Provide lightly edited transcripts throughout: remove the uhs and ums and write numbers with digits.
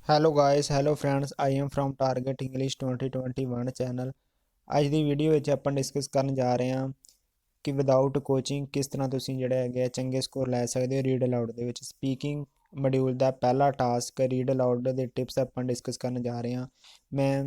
Hello guys hello friends I am from target English 2021 channel. ਅੱਜ ਦੀ video ਵਿੱਚ ਆਪਾਂ discuss ਕਰਨ ਜਾ ਰਹੇ ਹਾਂ ਕਿ ਵਿਦਆਊਟ ਕੋਚਿੰਗ ਕਿਸ ਤਰ੍ਹਾਂ ਤੁਸੀਂ ਜਿਹੜੇ ਹੈਗੇ ਆ ਚੰਗੇ ਸਕੋਰ ਲੈ ਸਕਦੇ ਹੋ ਰੀਡ ਅਲਾਊਡ ਦੇ ਵਿੱਚ। ਸਪੀਕਿੰਗ ਮੋਡਿਊਲ ਦਾ ਪਹਿਲਾ ਟਾਸਕ ਰੀਡ ਅਲਾਊਡ ਦੇ ਟਿਪਸ ਆਪਾਂ ਡਿਸਕਸ ਕਰਨ ਜਾ ਰਹੇ ਹਾਂ। ਮੈਂ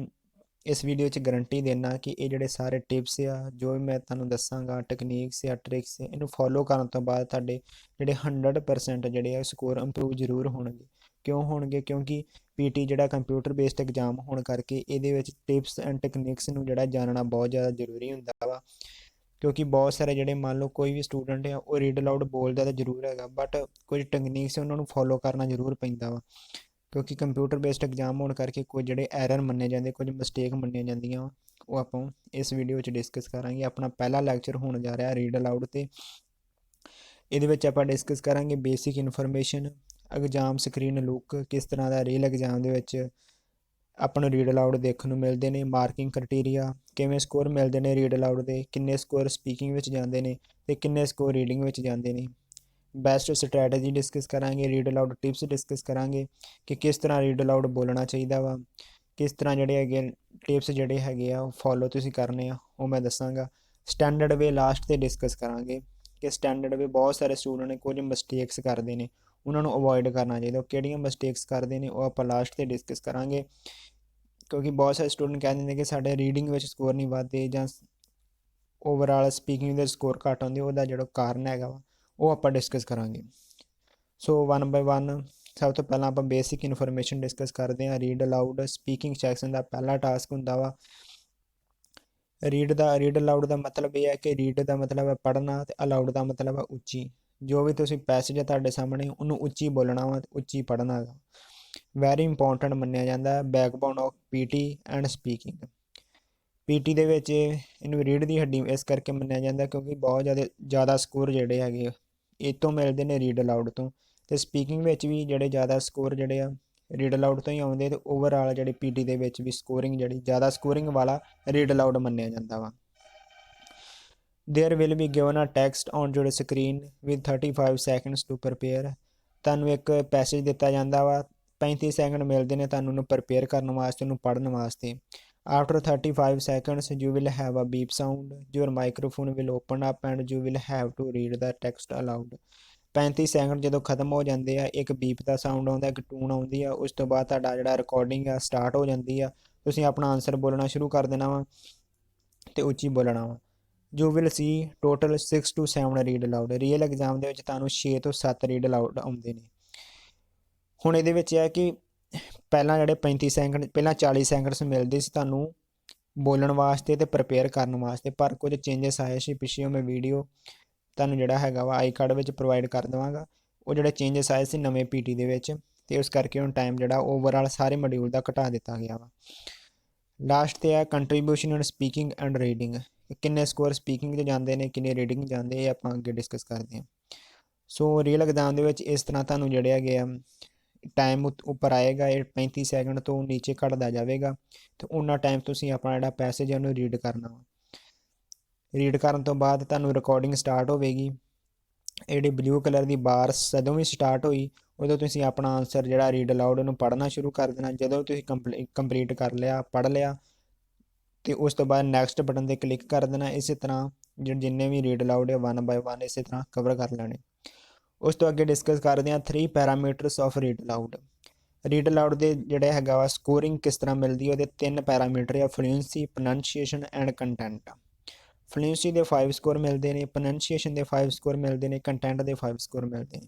ਇਸ ਵੀਡੀਓ 'ਚ ਗਰੰਟੀ ਦੇਣਾ ਕਿ ਇਹ ਜਿਹੜੇ ਸਾਰੇ ਟਿਪਸ ਆ ਜੋ ਮੈਂ ਤੁਹਾਨੂੰ ਦੱਸਾਂਗਾ ਟੈਕਨੀਕਸ ਜਾਂ ਟ੍ਰਿਕਸ ਇਹਨੂੰ ਫੋਲੋ ਕਰਨ ਤੋਂ ਬਾਅਦ ਤੁਹਾਡੇ ਜਿਹੜੇ 100% ਜਿਹੜੇ ਆ ਸਕੋਰ ਇੰਪਰੂਵ ਜ਼ਰੂਰ ਹੋਣਗੇ। ਕਿਉਂ ਹੋਣਗੇ? ਕਿਉਂਕਿ ਪੀਟੀ ਜਿਹੜਾ ਕੰਪਿਊਟਰ ਬੇਸਡ ਐਗਜ਼ਾਮ ਹੋਣ ਕਰਕੇ ਇਹਦੇ ਵਿੱਚ ਟਿਪਸ ਐਂਡ ਟੈਕਨੀਕਸ ਨੂੰ ਜਿਹੜਾ ਜਾਣਨਾ ਬਹੁਤ ਜ਼ਿਆਦਾ ਜ਼ਰੂਰੀ ਹੁੰਦਾ ਵਾ। ਕਿਉਂਕਿ ਬਹੁਤ ਸਾਰੇ ਜਿਹੜੇ ਮੰਨ ਲਓ ਕੋਈ ਵੀ ਸਟੂਡੈਂਟ ਆ ਉਹ ਰੀਡ ਅਲਾਊਡ ਬੋਲਦਾ ਤਾਂ ਜ਼ਰੂਰ ਹੈਗਾ ਬਟ ਕੁਝ ਟੈਕਨੀਕਸ ਉਹਨਾਂ ਨੂੰ ਫੋਲੋ ਕਰਨਾ ਜ਼ਰੂਰ ਪੈਂਦਾ ਵਾ। ਕਿਉਂਕਿ ਕੰਪਿਊਟਰ ਬੇਸਡ ਐਗਜ਼ਾਮ ਹੋਣ ਕਰਕੇ ਕੁਝ ਜਿਹੜੇ ਐਰਰ ਮੰਨੇ ਜਾਂਦੇ ਕੁਝ ਮਿਸਟੇਕ ਮੰਨੀਆਂ ਜਾਂਦੀਆਂ ਉਹ ਆਪਾਂ ਇਸ ਵੀਡੀਓ ਵਿੱਚ ਡਿਸਕਸ ਕਰਾਂਗੇ। ਆਪਣਾ ਪਹਿਲਾ ਲੈਕਚਰ ਹੋਣ ਜਾ ਰਿਹਾ ਰੀਡ ਅਲਾਊਡ ਤੇ ਇਹਦੇ ਵਿੱਚ ਆਪਾਂ ਡਿਸਕਸ ਕਰਾਂਗੇ basic information, exam screen look, ਕਿਸ ਤਰ੍ਹਾਂ ਦਾ ਰੀਅਲ ਐਗਜ਼ਾਮ ਦੇ ਵਿੱਚ ਆਪਾਂ ਨੂੰ ਰੀਡ ਅਲਾਊਡ ਦੇਖਣ ਨੂੰ ਮਿਲਦੇ ਨੇ, ਮਾਰਕਿੰਗ ਕ੍ਰਾਈਟੇਰੀਆ, ਕਿਵੇਂ ਸਕੋਰ ਮਿਲਦੇ ਨੇ ਰੀਡ ਅਲਾਊਡ ਦੇ, ਕਿੰਨੇ ਸਕੋਰ ਸਪੀਕਿੰਗ ਵਿੱਚ ਜਾਂਦੇ ਨੇ ਤੇ ਕਿੰਨੇ ਸਕੋਰ ਰੀਡਿੰਗ ਵਿੱਚ ਜਾਂਦੇ ਨੇ। ਬੈਸਟ ਸਟ੍ਰੈਟਜੀ ਡਿਸਕਸ ਕਰਾਂਗੇ, ਰੀਡ ਅਲਾਊਡ ਟਿਪਸ ਡਿਸਕਸ ਕਰਾਂਗੇ ਕਿ ਕਿਸ ਤਰ੍ਹਾਂ ਰੀਡ ਅਲਾਊਡ ਬੋਲਣਾ ਚਾਹੀਦਾ ਵਾ, ਕਿਸ ਤਰ੍ਹਾਂ ਜਿਹੜੇ ਹੈਗੇ ਟਿਪਸ ਜਿਹੜੇ ਹੈਗੇ ਆ ਉਹ ਫੋਲੋ ਤੁਸੀਂ ਕਰਨੇ ਆ ਉਹ ਮੈਂ ਦੱਸਾਂਗਾ। ਸਟੈਂਡਰਡ ਵੇ ਲਾਸਟ ਤੇ ਡਿਸਕਸ ਕਰਾਂਗੇ ਕਿ ਸਟੈਂਡਰਡ ਵੇ ਬਹੁਤ ਸਾਰੇ ਸਟੂਡੈਂਟ ਕੁਝ ਮਿਸਟੇਕਸ ਕਰਦੇ ਨੇ, ਉਹਨਾਂ ਨੂੰ ਅਵੋਇਡ ਕਰਨਾ ਚਾਹੀਦਾ। ਉਹ ਕਿਹੜੀਆਂ ਮਿਸਟੇਕਸ ਕਰਦੇ ਨੇ ਉਹ ਆਪਾਂ ਲਾਸਟ ਤੇ ਡਿਸਕਸ ਕਰਾਂਗੇ। ਕਿਉਂਕਿ ਬਹੁਤ ਸਾਰੇ ਸਟੂਡੈਂਟ ਕਹਿ ਦਿੰਦੇ ਕਿ ਸਾਡੇ ਰੀਡਿੰਗ ਵਿੱਚ ਸਕੋਰ ਨਹੀਂ ਵੱਧਦੇ ਜਾਂ ਓਵਰਆਲ ਸਪੀਕਿੰਗ ਦੇ ਸਕੋਰ ਘੱਟ ਆਉਂਦੇ, ਉਹਦਾ ਜਿਹੜਾ ਕਾਰਨ ਹੈਗਾ ਵਾ ਉਹ ਆਪਾਂ ਡਿਸਕਸ ਕਰਾਂਗੇ। ਸੋ 1 ਬਾਏ 1 ਸਭ ਤੋਂ ਪਹਿਲਾਂ ਆਪਾਂ ਬੇਸਿਕ ਇਨਫੋਰਮੇਸ਼ਨ ਡਿਸਕਸ ਕਰਦੇ ਹਾਂ। ਰੀਡ ਅਲਾਊਡ ਸਪੀਕਿੰਗ ਸੈਕਸ਼ਨ ਦਾ ਪਹਿਲਾ ਟਾਸਕ ਹੁੰਦਾ ਵਾ ਰੀਡ ਅਲਾਊਡ ਦਾ ਮਤਲਬ ਇਹ ਹੈ ਕਿ ਰੀਡ ਦਾ ਮਤਲਬ ਹੈ ਪੜ੍ਹਨਾ ਤੇ ਅਲਾਊਡ ਦਾ ਮਤਲਬ ਹੈ ਉੱਚੀ। ਜੋ ਵੀ ਤੁਸੀਂ ਪੈਸੇਜ ਹੈ ਤੁਹਾਡੇ ਸਾਹਮਣੇ ਉਹਨੂੰ ਉੱਚੀ ਬੋਲਣਾ ਵਾ, ਉੱਚੀ ਪੜ੍ਹਨਾ ਹੈਗਾ। ਵੈਰੀ ਇੰਪੋਰਟੈਂਟ ਮੰਨਿਆ ਜਾਂਦਾ ਹੈ, backbone of PT and speaking. PT ਦੇ ਵਿੱਚ ਇਹਨੂੰ ਰੀਡ ਦੀ ਹੱਡੀ ਇਸ ਕਰਕੇ ਮੰਨਿਆ ਜਾਂਦਾ ਕਿਉਂਕਿ ਬਹੁਤ ਜ਼ਿਆਦਾ ਸਕੋਰ ਜਿਹੜੇ ਹੈਗੇ ਇਹ ਤੋਂ ਮਿਲਦੇ ਨੇ ਰੀਡ ਅਲਾਊਡ ਤੋਂ, ਤੇ ਸਪੀਕਿੰਗ ਵਿੱਚ ਵੀ ਜਿਹੜੇ ਜ਼ਿਆਦਾ ਸਕੋਰ ਜਿਹੜੇ ਆ ਰੀਡ ਅਲਾਊਡ ਤੋਂ ਹੀ ਆਉਂਦੇ ਤੇ ਓਵਰਆਲ ਜਿਹੜੇ ਪੀਟੀ ਦੇ ਵਿੱਚ ਵੀ ਸਕੋਰਿੰਗ ਜਿਹੜੀ ਜ਼ਿਆਦਾ ਸਕੋਰਿੰਗ ਵਾਲਾ ਰੀਡ ਅਲਾਊਡ ਮੰਨਿਆ ਜਾਂਦਾ ਵਾ। There will be given a text on your screen with 35 seconds to prepare। ਤੁਹਾਨੂੰ ਇੱਕ ਪੈਸੇਜ ਦਿੱਤਾ ਜਾਂਦਾ ਵਾ, 35 ਸੈਕਿੰਡ ਮਿਲਦੇ ਨੇ ਤੁਹਾਨੂੰ ਉਹਨੂੰ ਪ੍ਰਪੇਅਰ ਕਰਨ ਵਾਸਤੇ, ਉਹਨੂੰ ਪੜ੍ਹਨ ਵਾਸਤੇ। After 35 seconds you will have a beep sound, your microphone will open up and you will have to read the text aloud। 35 second ਜਦੋਂ ਖਤਮ ਹੋ ਜਾਂਦੇ ਆ ਇੱਕ ਬੀਪ ਦਾ ਸਾਊਂਡ ਆਉਂਦਾ, ਇੱਕ ਟੂਨ ਆਉਂਦੀ ਆ, ਉਸ ਤੋਂ ਬਾਅਦ ਤੁਹਾਡਾ ਜਿਹੜਾ ਰਿਕਾਰਡਿੰਗ ਆ ਸਟਾਰਟ ਹੋ ਜਾਂਦੀ ਆ। ਤੁਸੀਂ ਆਪਣਾ ਆਨਸਰ ਬੋਲਣਾ ਸ਼ੁਰੂ ਕਰ ਦੇਣਾ ਵਾ ਤੇ ਉੱਚੀ ਬੋਲਣਾ ਵਾ। You will see total 6 to 7 read allowed. Real exam ਦੇ ਵਿੱਚ ਤੁਹਾਨੂੰ 6 ਤੋਂ 7 ਰੀਡ ਅਲਾਊਡ ਆਉਂਦੇ ਨੇ। ਹੁਣ ਇਹਦੇ ਵਿੱਚ ਇਹ ਕਿ ਪਹਿਲਾਂ ਜਿਹੜੇ 35 ਸੈਕਿੰਡ ਪਹਿਲਾਂ 40 ਸੈਕਿੰਡਸ ਮਿਲਦੇ ਸੀ ਤੁਹਾਨੂੰ ਬੋਲਣ ਵਾਸਤੇ ਤੇ ਪ੍ਰਪੇਅਰ ਕਰਨ ਵਾਸਤੇ, ਪਰ ਕੁਝ ਚੇਂਜਸ ਆਏ ਸੀ ਪਿੱਛੇ। ਮੈਂ ਵੀਡੀਓ ਤੁਹਾਨੂੰ ਜਿਹੜਾ ਹੈਗਾ ਵਾ ਆਈ ਕਾਰਡ ਵਿੱਚ ਪ੍ਰੋਵਾਈਡ ਕਰ ਦੇਵਾਂਗਾ। ਉਹ ਜਿਹੜੇ ਚੇਂਜਸ ਆਏ ਸੀ ਨਵੇਂ ਪੀਟੀ ਦੇ ਵਿੱਚ ਤੇ ਉਸ ਕਰਕੇ ਹੁਣ ਟਾਈਮ ਜਿਹੜਾ ਓਵਰਆਲ ਸਾਰੇ ਮੋਡਿਊਲ ਦਾ ਘਟਾ ਦਿੱਤਾ ਗਿਆ ਵਾ। ਲਾਸਟ ਤੇ ਹੈ contribution in speaking and reading. ਕਿੰਨੇ ਸਕੋਰ ਸਪੀਕਿੰਗ 'ਚ ਜਾਂਦੇ ਨੇ, ਕਿੰਨੇ ਰੀਡਿੰਗ ਜਾਂਦੇ, ਇਹ ਆਪਾਂ ਅੱਗੇ ਡਿਸਕਸ ਕਰਦੇ ਹਾਂ। ਸੋ ਰੀਅਲ ਐਗਜ਼ਾਮ ਦੇ ਵਿੱਚ ਇਸ ਤਰ੍ਹਾਂ ਤੁਹਾਨੂੰ ਜਿਹੜੇ ਹੈਗੇ ਆ ਟਾਈਮ ਉੱਪਰ ਆਏਗਾ, ਇਹ 35 ਸੈਕਿੰਡ ਤੋਂ ਨੀਚੇ ਘਟਦਾ ਜਾਵੇਗਾ ਤੇ ਉਹਨਾਂ ਟਾਈਮ ਤੁਸੀਂ ਆਪਣਾ ਜਿਹੜਾ ਪੈਸੇਜ ਹੈ ਉਹਨੂੰ ਰੀਡ ਕਰਨਾ ਵਾ। ਰੀਡ ਕਰਨ ਤੋਂ ਬਾਅਦ ਤੁਹਾਨੂੰ ਰਿਕਾਰਡਿੰਗ ਸਟਾਰਟ ਹੋਵੇਗੀ। ਇਹ ਜਿਹੜੀ ਬਲੂ ਕਲਰ ਦੀ ਬਾਰ ਜਦੋਂ ਵੀ ਸਟਾਰਟ ਹੋਈ ਉਦੋਂ ਤੁਸੀਂ ਆਪਣਾ ਆਨਸਰ ਜਿਹੜਾ ਰੀਡ ਅਲਾਊਡ ਉਹਨੂੰ ਪੜ੍ਹਨਾ ਸ਼ੁਰੂ ਕਰ ਦੇਣਾ। ਜਦੋਂ ਤੁਸੀਂ ਕੰਪਲੀਟ ਕਰ ਲਿਆ, ਪੜ੍ਹ ਲਿਆ ਤੇ ਉਸ ਤੋਂ ਬਾਅਦ ਨੈਕਸਟ ਬਟਨ ਤੇ ਕਲਿੱਕ ਕਰ ਦੇਣਾ। ਇਸੇ ਤਰ੍ਹਾਂ ਜਿੰਨੇ ਵੀ ਰੀਡ ਅਲਾਊਡ ਹੈ 1 ਬਾਏ 1 ਇਸੇ ਤਰ੍ਹਾਂ ਕਵਰ ਕਰ ਲੈਣੇ। ਉਸ ਤੋਂ ਅੱਗੇ ਡਿਸਕਸ ਕਰਦੇ ਹਾਂ 3 parameters of read allowed. Read allowed ਦੇ ਜਿਹੜਾ ਹੈਗਾ ਵਾ ਸਕੋਰਿੰਗ ਕਿਸ ਤਰ੍ਹਾਂ ਮਿਲਦੀ ਹੈ, ਉਹਦੇ 3 ਪੈਰਾਮੀਟਰ ਆ, fluency, pronunciation and content. Fluency ਦੇ 5 ਸਕੋਰ ਮਿਲਦੇ ਨੇ, ਪ੍ਰੋਨੰਸੀਏਸ਼ਨ ਦੇ 5 ਸਕੋਰ ਮਿਲਦੇ ਨੇ, ਕੰਟੈਂਟ ਦੇ 5 ਸਕੋਰ ਮਿਲਦੇ ਨੇ।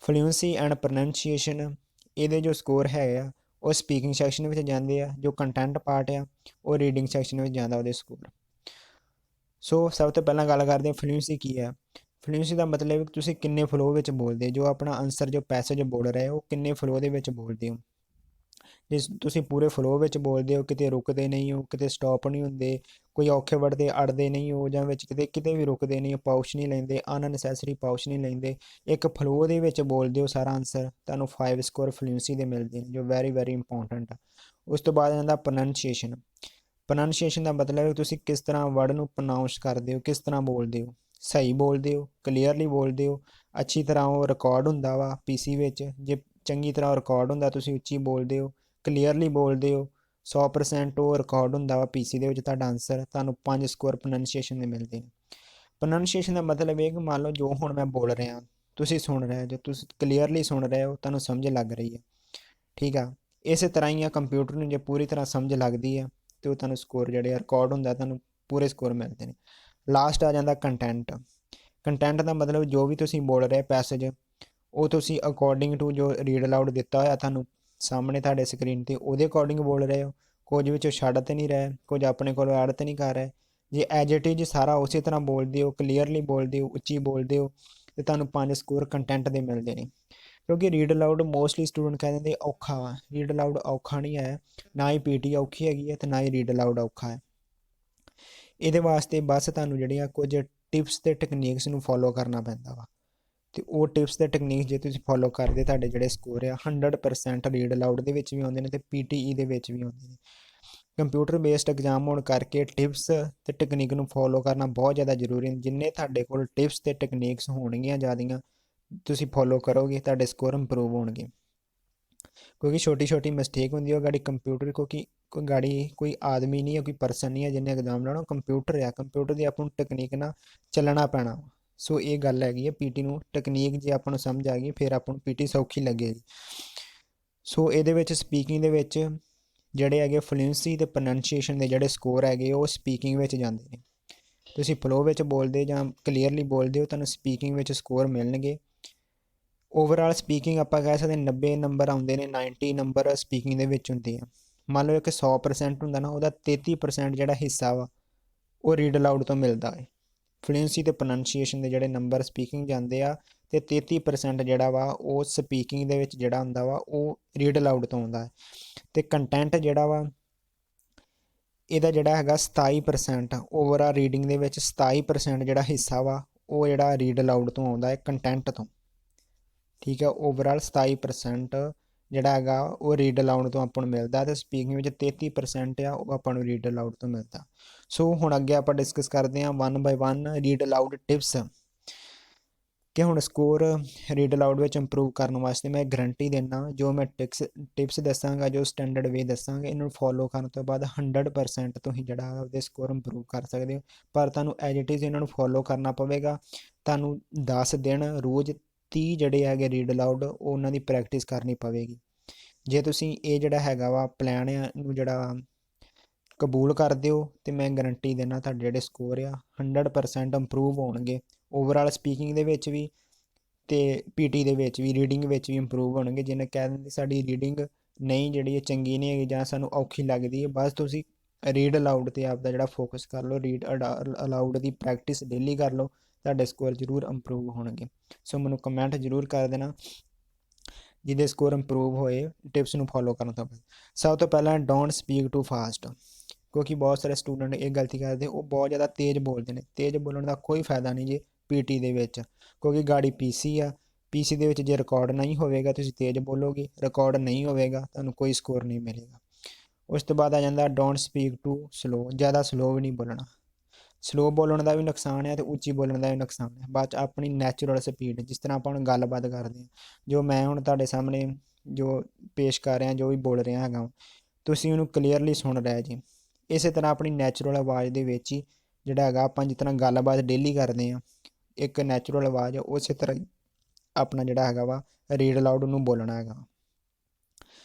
ਫਲੂਐਂਸੀ ਐਂਡ ਪ੍ਰੋਨੰਸੀਏਸ਼ਨ ਇਹਦੇ ਜੋ ਸਕੋਰ ਹੈ ਆ ਉਹ ਸਪੀਕਿੰਗ ਸੈਕਸ਼ਨ ਵਿੱਚ ਜਾਂਦੇ ਆ, ਜੋ ਕੰਟੈਂਟ ਪਾਰਟ ਆ ਉਹ ਰੀਡਿੰਗ ਸੈਕਸ਼ਨ ਵਿੱਚ ਜਾਂਦਾ ਉਹਦੇ ਸਕੋਰ। ਸੋ ਸਭ ਤੋਂ ਪਹਿਲਾਂ ਗੱਲ ਕਰਦੇ ਹਾਂ ਫਲੂਐਂਸੀ ਕੀ ਹੈ। ਫਲੂਐਂਸੀ ਦਾ ਮਤਲਬ ਤੁਸੀਂ ਕਿੰਨੇ ਫਲੋ ਵਿੱਚ ਬੋਲਦੇ, ਜੋ ਆਪਣਾ ਆਨਸਰ ਜੋ ਪੈਸੇਜ ਬੋਲ ਰਹੇ ਹੋ ਕਿੰਨੇ ਫਲੋ ਦੇ ਵਿੱਚ ਬੋਲਦੇ ਹੋ। ਜੇ ਤੁਸੀਂ ਪੂਰੇ ਫਲੋ ਵਿੱਚ ਬੋਲਦੇ ਹੋ, ਕਿਤੇ ਰੁਕਦੇ ਨਹੀਂ ਹੋ, ਕਿਤੇ ਸਟਾਪ ਨਹੀਂ ਹੁੰਦੇ, ਕੋਈ ਔਖੇ ਵਰਡ ਦੇ ਅੜਦੇ ਨਹੀਂ ਹੋ, ਜਾਂ ਵਿੱਚ ਕਿਤੇ ਵੀ ਰੁਕਦੇ ਨਹੀਂ ਹੋ, ਪਾਊਚ ਨਹੀਂ ਲੈਂਦੇ, ਅਨਨੈਸੈਸਰੀ ਪਾਊਚ ਨਹੀਂ ਲੈਂਦੇ, ਇੱਕ ਫਲੋ ਦੇ ਵਿੱਚ ਬੋਲਦੇ ਹੋ ਸਾਰਾ ਆਨਸਰ, ਤੁਹਾਨੂੰ 5 ਸਕੋਰ ਫਲੂਐਂਸੀ ਦੇ ਮਿਲਦੇ ਨੇ, ਜੋ ਵੈਰੀ ਇੰਪੋਰਟੈਂਟ ਆ। ਉਸ ਤੋਂ ਬਾਅਦ ਆਉਂਦਾ ਪ੍ਰੋਨੰਸੀਏਸ਼ਨ। ਪ੍ਰੋਨੰਸੀਏਸ਼ਨ ਦਾ ਮਤਲਬ ਹੈ ਤੁਸੀਂ ਕਿਸ ਤਰ੍ਹਾਂ ਵਰਡ ਨੂੰ ਪ੍ਰੋਨਾਊਂਸ ਕਰਦੇ ਹੋ, ਕਿਸ ਤਰ੍ਹਾਂ ਬੋਲਦੇ ਹੋ, ਸਹੀ ਬੋਲਦੇ ਹੋ, ਕਲੀਅਰਲੀ ਬੋਲਦੇ ਹੋ, ਅੱਛੀ ਤਰ੍ਹਾਂ ਉਹ ਰਿਕਾਰਡ ਹੁੰਦਾ ਵਾ ਪੀਸੀ ਵਿੱਚ। ਜੇ ਚੰਗੀ ਤਰ੍ਹਾਂ ਰਿਕਾਰਡ ਹੁੰਦਾ, ਤੁਸੀਂ ਉੱਚੀ ਬੋਲਦੇ ਹੋ, ਕਲੀਅਰਲੀ ਬੋਲਦੇ ਹੋ, 100% ਉਹ ਰਿਕਾਰਡ ਹੁੰਦਾ ਵਾ ਪੀਸੀ ਦੇ ਵਿੱਚ ਤੁਹਾਡਾ ਆਨਸਰ, ਤੁਹਾਨੂੰ 5 ਸਕੋਰ ਪ੍ਰੋਨੰਸੀਏਸ਼ਨ ਦੇ ਮਿਲਦੇ ਨੇ। ਪ੍ਰੋਨੰਸੀਏਸ਼ਨ ਦਾ ਮਤਲਬ ਇਹ ਕਿ ਮੰਨ ਲਓ ਜੋ ਹੁਣ ਮੈਂ ਬੋਲ ਰਿਹਾ ਤੁਸੀਂ ਸੁਣ ਰਹੇ ਹੋ, ਜੋ ਤੁਸੀਂ ਕਲੀਅਰਲੀ ਸੁਣ ਰਹੇ ਹੋ, ਤੁਹਾਨੂੰ ਸਮਝ ਲੱਗ ਰਹੀ ਹੈ, ਠੀਕ ਆ। ਇਸੇ ਤਰ੍ਹਾਂ ਹੀ ਆ ਕੰਪਿਊਟਰ ਨੂੰ ਜੇ ਪੂਰੀ ਤਰ੍ਹਾਂ ਸਮਝ ਲੱਗਦੀ ਆ ਤੇ ਉਹ ਤੁਹਾਨੂੰ ਸਕੋਰ ਜਿਹੜੇ ਆ ਰਿਕਾਰਡ ਹੁੰਦਾ, ਤੁਹਾਨੂੰ ਪੂਰੇ ਸਕੋਰ ਮਿਲਦੇ ਨੇ। ਲਾਸਟ ਆ ਜਾਂਦਾ ਕੰਟੈਂਟ। ਕੰਟੈਂਟ ਦਾ ਮਤਲਬ ਜੋ ਵੀ ਤੁਸੀਂ ਬੋਲ ਰਹੇ ਪੈਸੇਜ, ਉਹ ਤੁਸੀਂ ਅਕੋਰਡਿੰਗ ਟੂ ਜੋ ਰੀਡ ਅਲਾਊਡ ਦਿੱਤਾ ਹੋਇਆ ਤੁਹਾਨੂੰ ਸਾਹਮਣੇ ਤੁਹਾਡੇ ਸਕਰੀਨ ਤੇ, ਉਹਦੇ ਅਕੋਰਡਿੰਗ ਬੋਲ ਰਹੇ ਹੋ, ਕੁਝ ਵਿੱਚੋਂ ਛੱਡ ਤੇ ਨਹੀਂ ਰਹੇ, ਕੁਝ ਆਪਣੇ ਕੋਲੋਂ ਐਡ ਤੇ ਨਹੀਂ ਕਰ ਰਹੇ। ਜੇ ਐਜ ਇਟ ਇਜ਼ ਸਾਰਾ ਉਸੇ ਤਰ੍ਹਾਂ ਬੋਲਦੇ ਹੋ, ਕਲੀਅਰਲੀ ਬੋਲਦੇ ਹੋ, ਉੱਚੀ ਬੋਲਦੇ ਹੋ, ਤੇ ਤੁਹਾਨੂੰ 5 ਸਕੋਰ ਕੰਟੈਂਟ ਦੇ ਮਿਲਦੇ ਨੇ। ਕਿਉਂਕਿ ਰੀਡ ਅਲਾਊਡ ਮੋਸਟਲੀ ਸਟੂਡੈਂਟ ਕਹਿ ਦਿੰਦੇ ਔਖਾ ਵਾ, ਰੀਡ ਅਲਾਊਡ ਔਖਾ ਨਹੀਂ ਹੈ, ਨਾ ਹੀ ਪੀਟੀ ਔਖੀ ਹੈਗੀ ਹੈ ਤੇ ਨਾ ਹੀ ਰੀਡ ਅਲਾਊਡ ਔਖਾ ਹੈ। ਇਹਦੇ ਵਾਸਤੇ ਬਸ ਤੁਹਾਨੂੰ ਜਿਹੜੀਆਂ ਕੁਝ ਟਿਪਸ ਤੇ ਟੈਕਨੀਕਸ ਨੂੰ ਫੋਲੋ ਕਰਨਾ ਪੈਂਦਾ ਵਾ, ਤੇ ਉਹ ਟਿਪਸ ਤੇ ਟੈਕਨੀਕ ਜੇ ਤੁਸੀਂ ਫੋਲੋ ਕਰਦੇ ਤੁਹਾਡੇ ਜਿਹੜੇ ਸਕੋਰ ਆ 100% ਰੀਡ ਅਲਾਊਡ ਦੇ ਵਿੱਚ ਵੀ ਆਉਂਦੇ ਨੇ ਤੇ ਪੀਟੀਈ ਦੇ ਵਿੱਚ ਵੀ ਆਉਂਦੇ ਨੇ। ਕੰਪਿਊਟਰ ਬੇਸਡ ਐਗਜ਼ਾਮ ਹੋਣ ਕਰਕੇ ਟਿਪਸ ਤੇ ਟੈਕਨੀਕ ਨੂੰ ਫੋਲੋ ਕਰਨਾ ਬਹੁਤ ਜ਼ਿਆਦਾ ਜ਼ਰੂਰੀ ਹੈ। ਜਿੰਨੇ ਤੁਹਾਡੇ ਕੋਲ ਟਿਪਸ ਤੇ ਟੈਕਨੀਕਸ ਹੋਣਗੀਆਂ ਜ਼ਿਆਦੀਆਂ ਤੁਸੀਂ ਫੋਲੋ ਕਰੋਗੇ, ਤੁਹਾਡੇ ਸਕੋਰ ਇੰਪਰੂਵ ਹੋਣਗੇ। ਕਿਉਂਕਿ ਛੋਟੀ ਛੋਟੀ ਮਿਸਟੇਕ ਹੁੰਦੀ ਹੈ ਉਹ ਗਾੜੀ ਕੰਪਿਊਟਰ, ਕਿਉਂਕਿ ਕੋਈ ਗਾੜੀ ਕੋਈ ਆਦਮੀ ਨਹੀਂ ਹੈ, ਕੋਈ ਪਰਸਨ ਨਹੀਂ ਹੈ ਜਿਹਨੇ ਐਗਜ਼ਾਮ ਲੈਣਾ, ਕੰਪਿਊਟਰ ਆ। ਕੰਪਿਊਟਰ ਦੀ ਆਪਾਂ ਨੂੰ ਟੈਕਨੀਕ ਨਾਲ ਚੱਲਣਾ ਪੈਣਾ। ਸੋ ਇਹ ਗੱਲ ਹੈਗੀ ਹੈ, ਪੀਟੀ ਨੂੰ ਟੈਕਨੀਕ ਜੇ ਆਪਾਂ ਨੂੰ ਸਮਝ ਆ ਗਈ ਫਿਰ ਆਪਾਂ ਨੂੰ ਪੀਟੀ ਸੌਖੀ ਲੱਗੇਗੀ। ਸੋ ਇਹਦੇ ਵਿੱਚ ਸਪੀਕਿੰਗ ਦੇ ਵਿੱਚ ਜਿਹੜੇ ਹੈਗੇ ਫਲੂਐਂਸੀ ਤੇ ਪ੍ਰੋਨੰਸੀਏਸ਼ਨ ਦੇ ਜਿਹੜੇ ਸਕੋਰ ਹੈਗੇ ਉਹ ਸਪੀਕਿੰਗ ਵਿੱਚ ਜਾਂਦੇ ਨੇ। ਤੁਸੀਂ ਫਲੋ ਵਿੱਚ ਬੋਲਦੇ ਜਾਂ ਕਲੀਅਰਲੀ ਬੋਲਦੇ ਹੋ, ਤੁਹਾਨੂੰ ਸਪੀਕਿੰਗ ਵਿੱਚ ਸਕੋਰ ਮਿਲਣਗੇ। ਓਵਰਆਲ ਸਪੀਕਿੰਗ ਆਪਾਂ ਕਹਿ ਸਕਦੇ 90 ਨੰਬਰ ਆਉਂਦੇ ਨੇ, 90 ਨੰਬਰ ਸਪੀਕਿੰਗ ਦੇ ਵਿੱਚ ਹੁੰਦੇ ਆ। ਮੰਨ ਲਓ ਇੱਕ 100% ਹੁੰਦਾ ਨਾ, ਉਹਦਾ 33% ਜਿਹੜਾ ਹਿੱਸਾ ਵਾ ਉਹ ਰੀਡ ਅਲਾਊਡ ਤੋਂ ਮਿਲਦਾ ਹੈ। ਫਲੂਐਂਸੀ ਤੇ ਪ੍ਰੋਨੰਸੀਏਸ਼ਨ ਦੇ ਜਿਹੜੇ ਨੰਬਰ ਸਪੀਕਿੰਗ ਜਾਂਦੇ ਆ ਤੇ 33% ਜਿਹੜਾ ਵਾ ਉਹ ਸਪੀਕਿੰਗ ਦੇ ਵਿੱਚ ਜਿਹੜਾ ਹੁੰਦਾ ਵਾ ਉਹ ਰੀਡ ਅਲਾਊਡ ਤੋਂ ਆਉਂਦਾ ਹੈ। ਤੇ ਕੰਟੈਂਟ ਜਿਹੜਾ ਵਾ ਇਹਦਾ ਜਿਹੜਾ ਹੈਗਾ 27% ਓਵਰਆਲ ਰੀਡਿੰਗ ਦੇ ਵਿੱਚ 27% ਜਿਹੜਾ ਹਿੱਸਾ ਵਾ ਉਹ ਜਿਹੜਾ ਰੀਡ ਅਲਾਊਡ ਤੋਂ ਆਉਂਦਾ ਹੈ ਕੰਟੈਂਟ ਤੋਂ, ਠੀਕ ਹੈ। ਓਵਰਆਲ 27% ਜਿਹੜਾ ਹੈਗਾ ਉਹ ਰੀਡ ਅਲਾਊਡ ਤੋਂ ਆਪਾਂ ਨੂੰ ਮਿਲਦਾ ਤੇ ਸਪੀਕਿੰਗ ਵਿੱਚ 33% ਆ ਉਹ ਆਪਾਂ ਨੂੰ ਰੀਡ ਅਲਾਊਡ ਤੋਂ ਮਿਲਦਾ। ਸੋ ਹੁਣ ਅੱਗੇ ਆਪਾਂ ਡਿਸਕਸ ਕਰਦੇ ਹਾਂ 1 ਬਾਈ 1 ਰੀਡ ਅਲਾਊਡ ਟਿਪਸ, ਕਿ ਹੁਣ ਸਕੋਰ ਰੀਡ ਅਲਾਊਡ ਵਿੱਚ ਇੰਪਰੂਵ ਕਰਨ ਵਾਸਤੇ ਮੈਂ ਗਰੰਟੀ ਦਿੰਦਾ ਜੋ ਮੈਂ ਟਿਪਸ ਦੱਸਾਂਗਾ, ਜੋ ਸਟੈਂਡਰਡ ਵੇ ਦੱਸਾਂਗਾ, ਇਹਨੂੰ ਫੋਲੋ ਕਰਨ ਤੋਂ ਬਾਅਦ 100% ਤੁਸੀਂ ਜਿਹੜਾ ਉਹਦੇ ਸਕੋਰ ਇੰਪਰੂਵ ਕਰ ਸਕਦੇ ਹੋ। ਪਰ ਤੁਹਾਨੂੰ ਐਜ ਇਟ ਇਜ਼ ਇਹਨਾਂ ਨੂੰ ਫੋਲੋ ਕਰਨਾ ਪਵੇਗਾ। ਤੁਹਾਨੂੰ 10 ਦਿਨ ਰੋਜ਼ 30 ਜਿਹੜੇ ਹੈਗੇ ਰੀਡ ਅਲਾਊਡ ਉਹਨਾਂ ਦੀ ਪ੍ਰੈਕਟਿਸ ਕਰਨੀ ਪਵੇਗੀ। ਜੇ ਤੁਸੀਂ ਇਹ ਜਿਹੜਾ ਹੈਗਾ ਵਾ ਪਲਾਨ ਨੂੰ ਜਿਹੜਾ ਕਬੂਲ ਕਰਦੇ ਹੋ ਤੇ ਮੈਂ ਗਰੰਟੀ ਦੇਣਾ ਤੁਹਾਡੇ ਜਿਹੜੇ ਸਕੋਰ ਆ 100% ਇੰਪਰੂਵ ਹੋਣਗੇ। ਓਵਰਆਲ ਸਪੀਕਿੰਗ ਦੇ ਵਿੱਚ ਵੀ ਤੇ ਪੀਟੀ ਦੇ ਵਿੱਚ ਵੀ, ਰੀਡਿੰਗ ਵਿੱਚ ਵੀ ਇੰਪਰੂਵ ਹੋਣਗੇ। ਜਿਹਨੇ ਕਹਿ ਦਿੰਦੇ ਸਾਡੀ ਰੀਡਿੰਗ ਨਹੀਂ ਜਿਹੜੀ ਇਹ ਚੰਗੀ ਨਹੀਂ ਹੈਗੀ ਜਾਂ ਸਾਨੂੰ ਔਖੀ ਲੱਗਦੀ ਹੈ, ਬਸ ਤੁਸੀਂ ਰੀਡ ਅਲਾਊਡ ਤੇ ਆਪਦਾ ਜਿਹੜਾ ਫੋਕਸ ਕਰ ਲਓ, ਰੀਡ ਅਲਾਊਡ ਦੀ ਪ੍ਰੈਕਟਿਸ ਡੇਲੀ ਕਰ ਲਓ, ਤੁਹਾਡੇ ਸਕੋਰ ਜ਼ਰੂਰ ਇੰਪਰੂਵ ਹੋਣਗੇ। ਸੋ ਮੈਨੂੰ ਕਮੈਂਟ ਜ਼ਰੂਰ ਕਰ ਦੇਣਾ ਜਿਹਦੇ ਸਕੋਰ ਇੰਪਰੂਵ ਹੋਏ ਟਿਪਸ ਨੂੰ ਫੋਲੋ ਕਰਨ ਤੋਂ ਬਾਅਦ। ਸਭ ਤੋਂ ਪਹਿਲਾਂ ਡੋਂਟ ਸਪੀਕ ਟੂ ਫਾਸਟ, ਕਿਉਂਕਿ ਬਹੁਤ ਸਾਰੇ ਸਟੂਡੈਂਟ ਇਹ ਗਲਤੀ ਕਰਦੇ, ਉਹ ਬਹੁਤ ਜ਼ਿਆਦਾ ਤੇਜ਼ ਬੋਲਦੇ ਨੇ। ਤੇਜ਼ ਬੋਲਣ ਦਾ ਕੋਈ ਫਾਇਦਾ ਨਹੀਂ ਜੀ ਪੀਟੀ ਦੇ ਵਿੱਚ, ਕਿਉਂਕਿ ਗਾੜੀ ਪੀਸੀ ਆ, ਪੀਸੀ ਦੇ ਵਿੱਚ ਜੇ ਰਿਕਾਰਡ ਨਹੀਂ ਹੋਵੇਗਾ ਤੁਸੀਂ ਤੇਜ਼ ਬੋਲੋਗੇ, ਰਿਕਾਰਡ ਨਹੀਂ ਹੋਵੇਗਾ ਤੁਹਾਨੂੰ ਕੋਈ ਸਕੋਰ ਨਹੀਂ ਮਿਲੇਗਾ। ਉਸ ਤੋਂ ਬਾਅਦ ਆ ਜਾਂਦਾ ਡੋਂਟ ਸਪੀਕ ਟੂ ਸਲੋ, ਜ਼ਿਆਦਾ ਸਲੋ ਵੀ ਨਹੀਂ ਬੋਲਣਾ। ਸਲੋ ਬੋਲਣ ਦਾ ਵੀ ਨੁਕਸਾਨ ਹੈ ਤੇ ਉੱਚੀ ਬੋਲਣ ਦਾ ਵੀ ਨੁਕਸਾਨ ਹੈ। ਬਾਅਦ 'ਚ ਆਪਣੀ ਨੈਚੁਰਲ ਸਪੀਡ, ਜਿਸ ਤਰ੍ਹਾਂ ਆਪਾਂ ਹੁਣ ਗੱਲਬਾਤ ਕਰਦੇ ਹਾਂ, ਜੋ ਮੈਂ ਹੁਣ ਤੁਹਾਡੇ ਸਾਹਮਣੇ ਜੋ ਪੇਸ਼ ਕਰ ਰਿਹਾ, ਜੋ ਵੀ ਬੋਲ ਰਿਹਾ ਹੈਗਾ, ਤੁਸੀਂ ਉਹਨੂੰ ਕਲੀਅਰਲੀ ਸੁਣ ਰਹੇ ਜੀ। ਇਸੇ ਤਰ੍ਹਾਂ ਆਪਣੀ ਨੈਚੁਰਲ ਆਵਾਜ਼ ਦੇ ਵਿੱਚ ਹੀ ਜਿਹੜਾ ਹੈਗਾ ਆਪਾਂ ਜਿਸ ਤਰ੍ਹਾਂ ਗੱਲਬਾਤ ਡੇਲੀ ਕਰਦੇ ਹਾਂ, ਇੱਕ ਨੈਚੁਰਲ ਆਵਾਜ਼ ਉਸੇ ਤਰ੍ਹਾਂ ਹੀ ਆਪਣਾ ਜਿਹੜਾ ਹੈਗਾ ਵਾ ਰੀਡ ਅਲਾਊਡ ਨੂੰ ਬੋਲਣਾ ਹੈਗਾ।